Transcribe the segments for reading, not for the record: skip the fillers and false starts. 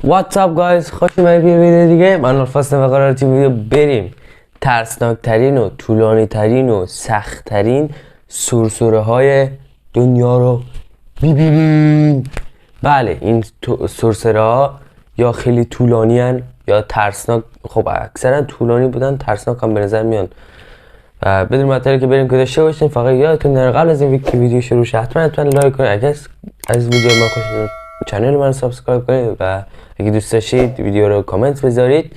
واتساپ گایز، خوش اومدید به ویدیو دیگه. من ALFAهستم و قراره تو ویدیو بریم ترسناک ترین و طولانی ترین و سخت ترین سرسره های دنیا رو ببینیم. بله، این سرسره ها یا خیلی طولانی هن یا ترسناک. خب اکثرا طولانی بودن، ترسناک هم به نظر میان. و بدون مطلبی که بریم که داشته باشین، فقط یادتون نره قبل از این ویدیو شروع شه حتما لایک کنید. اگه از ویدیو من خوشتون چنل من سابسکرایب کنید و اگه دوست داشتید ویدیو رو کامنت بذارید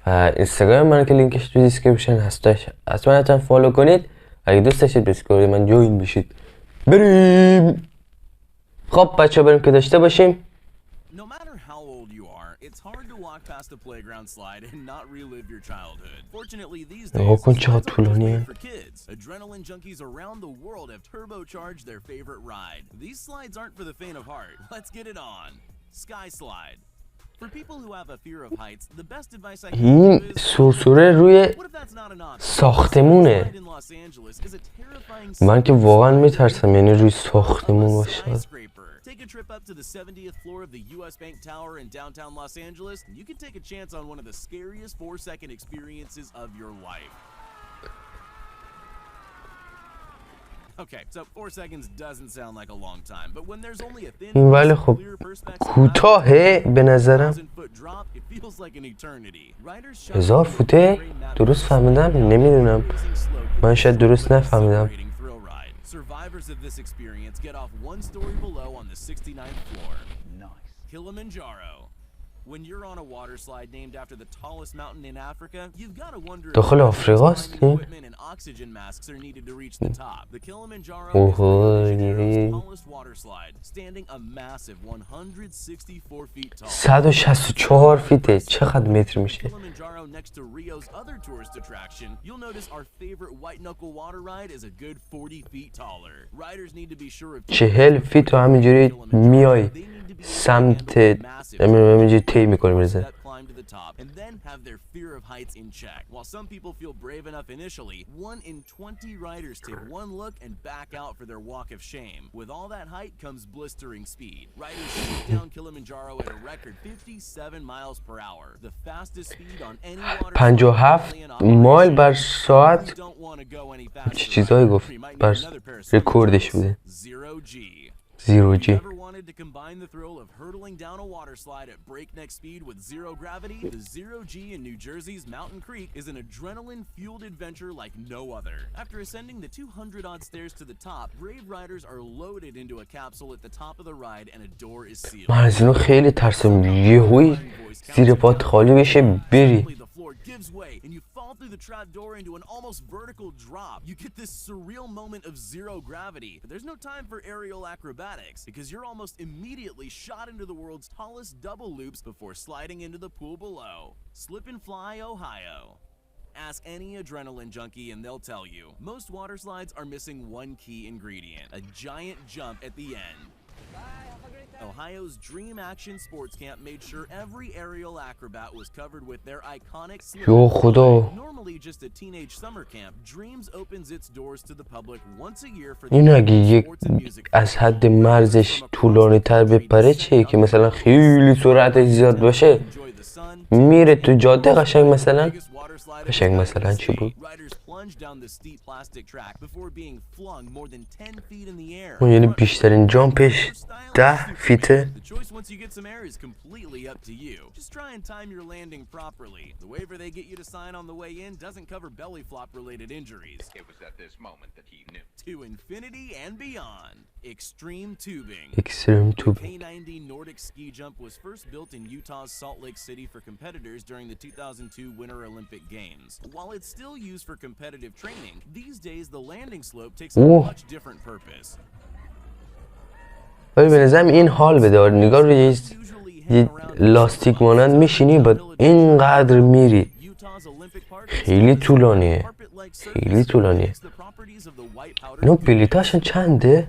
و اینستاگرام من که لینکش تو دیسکریپشن هستش حتما فالو کنید. اگه دوست داشتید دیسکورد من جوین بشید. بریم. خب بچه‌ها بریم که داشته باشیم. No matter how old you are, it's hard to walk past a playground slide and not relive your childhood. Fortunately, these days, slides aren't just made for kids. Adrenaline junkies around the world have turbocharged their favorite ride. These slides aren't for the faint of heart. Let's get it on. Sky slide. For people who have a fear of heights, the best advice I can give is سرسره روی ساختمونه. من که واقعا میترسم یعنی روی ساختمون باشه. Take a trip up to the 70th floor of the US Bank Tower in downtown Los Angeles, and you can take a chance on one of the scariest 4-second experiences of your life. Okay, so 4 seconds doesn't sound like a long time, but when there's only a thin clear perspective کوتاهه به نظرم. 1000 فوته؟ درست فهمیدم؟ نمیدونم. من شاید درست نفهمیدم. Survivors of this experience get off one story below on the 69th floor. Nice. Kilimanjaro. When you're on a water slide named after the tallest mountain in Africa, you've got to wonder داخل آفریقاست این؟ equipment and oxygen masks are needed to reach the top. The Kilimanjaro is the tallest water slide, standing a massive 164 feet tall. 164 فیته. چقدر متر میشه؟ Kilimanjaro next to Rio's other tourist attraction, you'll notice our favorite white knuckle water ride is a good 40 feet taller. Riders need to be sure of 40 فیت و همینجوری میای سمت همینجوری تی میکنی میرزه. And then have their fear of heights in check. While some people feel brave enough initially, 1 in 20 riders take one look and back out for their walk of shame. With all that height comes blistering speed. Riders shoot down Kilimanjaro at a record 57 miles per hour, the fastest speed on any water. 57 مایل بر ساعت. چه چیزایی گفت بر رکوردش بوده. 0G. Ever wanted to combine the thrill of hurtling down a water slide at breakneck speed with zero gravity? The 0G in New Jersey's Mountain Creek is an adrenaline-fueled adventure like no other. After ascending the 200-odd stairs to the top, brave riders are loaded into a capsule at the top of the ride and a door is sealed. من از اینو خیلی ترسم یهویی زیر پات خالی بشه بری. Gives way and you fall through the trap door into an almost vertical drop. You get this surreal moment of zero gravity. But there's no time for aerial acrobatics because you're almost immediately shot into the world's tallest double loops before sliding into the pool below. Slip and Fly, Ohio. Ask any adrenaline junkie and they'll tell you. Most water slides are missing one key ingredient, a giant jump at the end. Ohio's Dream Action Sports Camp made sure every aerial acrobat was covered with their iconic slip. Normally just a teenage summer camp, Dreams opens its doors to the public once a year for the sports and music. از حد مرزش طولانی تر بپره چیه که مثلا خیلی سرعتش زیاد باشه میره تو جاده قشنگ مثلا چی بود؟ اون یعنی بیشترین جامپش 10 فیته. To infinity and beyond. Extreme tubing. K90 Nordic ski jump was first built in Utah's Salt Lake City for competitors during the 2002 Winter Olympic Games. While it's still used for competitive training, these days the landing slope takes a much different purpose. ولی به نظرم این حال بده. نگاه رو یه لاستیک مانند میشینی بعد اینقدر میری. خیلی طولانیه. اینو بلیتاشون چنده؟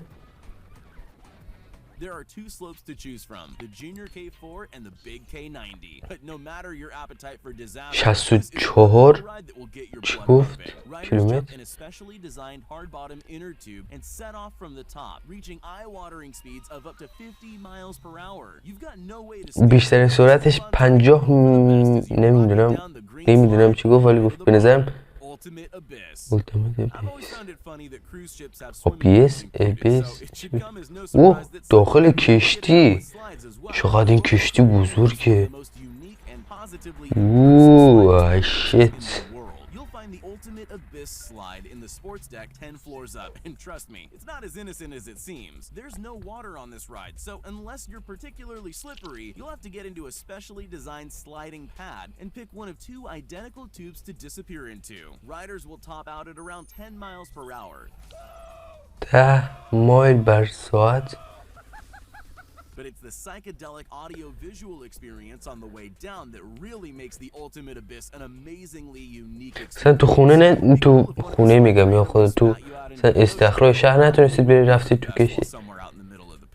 There are two slopes to choose from, the junior K4 and the big K90. But no matter your appetite for disaster, this is a ride that will get your blood pumping. Riders jump an especially designed hard-bottom inner tube and set off from the top, reaching eye-watering speeds of up to 50 miles per hour. You've got no way to بیشترین سرعتش 50 نمیدونم چی گفت ولی گفت به نظرم Ultimate Abyss. I've always found it funny that cruise ships have ABS اوه داخل کشتی چقدر این کشتی بزرگه اوه شیت the ultimate abyss slide in the sports deck 10 floors up, and trust me, it's not as innocent as it seems. There's no water on this ride, so unless you're particularly slippery, you'll have to get into a specially designed sliding pad and pick one of two identical tubes to disappear into. Riders will top out at around 10 miles per hour. 10 مایل بر ساعت. But it's the psychedelic audio-visual experience on the way down that really makes the ultimate abyss an amazingly unique experience. مثلا تو خونه نه تو خونه میگم یا خود تو مثلا استخراج شهر نتونستید بری رفتید تو کشتی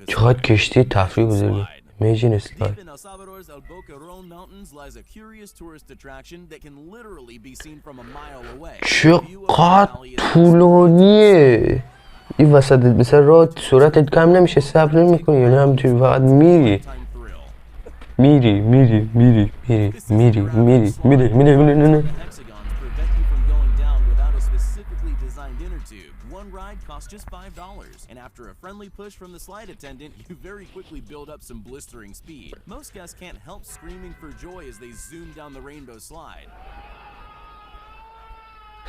چقدر کشتی تفریح بزرگی Imagine a slide. Deep in El Salvador's El Boquerón Mountains lies a curious tourist attraction that can literally be seen from a mile away. چقدر طولانیه این وسط مثلا راه سرعتت کم نمیشه صبر نمیکنی یعنی همینطوری فقط میری One ride costs just $5, and after a friendly push from the slide attendant, you very quickly build up some blistering speed. Most guests can't help screaming for joy as they zoom down the rainbow slide.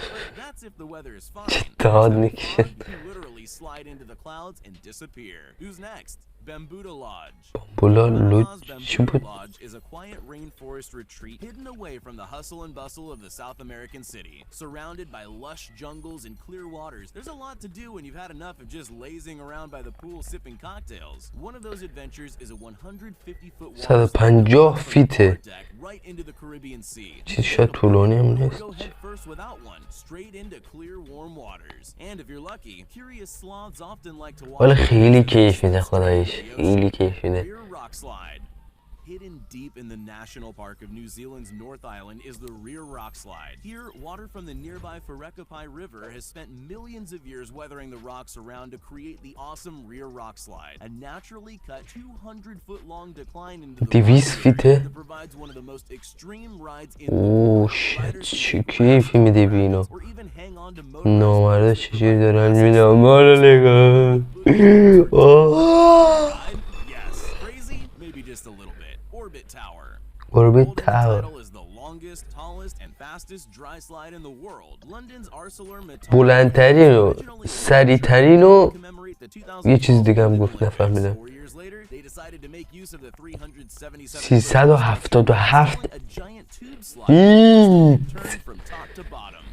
But that's if the weather is fine. You literally slide into the clouds and disappear. Who's next? Bambuda Lodge. Bambuda Lodge is a quiet rainforest retreat hidden away from the hustle and bustle of the South American city. Surrounded by lush jungles and clear waters, there's a lot to do when you've had enough of just lazing around by the pool sipping cocktails. One of those adventures is a 150-foot water deck right into the Caribbean Sea. Go head first without one, straight into clear warm waters. And if you're lucky, curious sloths often like to walk. خیلی کیف میده خدایش خیلی کیف میده. Rock slide. Hidden deep in the national park of New Zealand's North Island is the Rear Rock Slide. Here, water from the nearby Wharekapau River has spent millions of years weathering the rocks around to create the awesome Rear Rock Slide, a naturally cut 200-foot-long decline into the rock that provides one of the most extreme rides in the world. چه کیفی میده بینو Or even hang on to نامرده چجوری دارن میدم مالا نگاه Yes, crazy? Maybe just a little bit. Orbit Tower. Orbit Tower Title is the longest, tallest, and fastest dry slide in the world. London's ArcelorMittal. بلندترین و سریعترین و یه چیز دیگه هم گفت نفهمیدم 377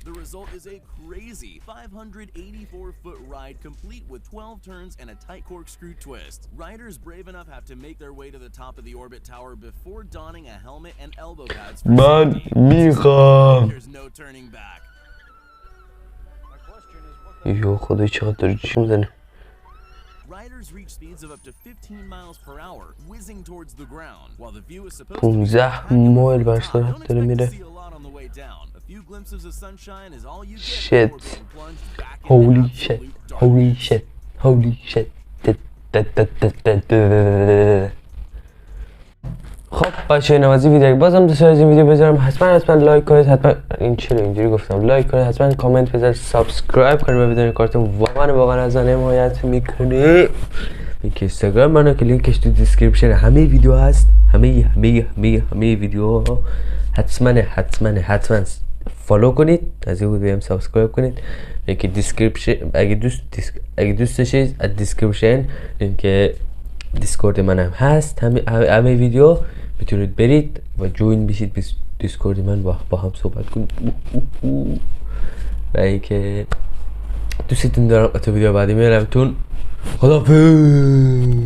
The result is a crazy 584-foot ride complete with 12 turns and a tight corkscrew twist. Riders brave enough have to make their way to the top of the orbit tower before donning a helmet and elbow pads for safety. There's no turning back. یو خدای چقدر داره چی میزنه Riders reach speeds of up to 15 miles per hour, whizzing towards the ground, while the view is supposed 15 مایل بر ساعت داره میره few glimpses of sunshine is all you get shit holy shit holy shit holy shit خب بچه‌ها اینم از این ویدیو بازم دوست دارید این ویدیو بذارم حتما لایک کنید حتما این چرا اینجوری گفتم لایک کنید حتما کامنت بذارید سابسکرایب کنید و بدون کارتون واقعا از من حمایت میکنه لینک اینستاگرام منو که لینکش تو دیسکریپشن همه ویدیو هست همه ویدیوها حتما فالو کنید از این ویدیو هم سابسکرایب کنید لینک دیسکریپشن اگه دوست داشتید از دیسکریپشن لینک دیسکورد منم هست همه ویدیو میتونید برید و جوین بشید دیسکورد من با هم صحبت کنید و اینکه دوستتون دارم تا ویدیو بعدی میرمتون خداحافظ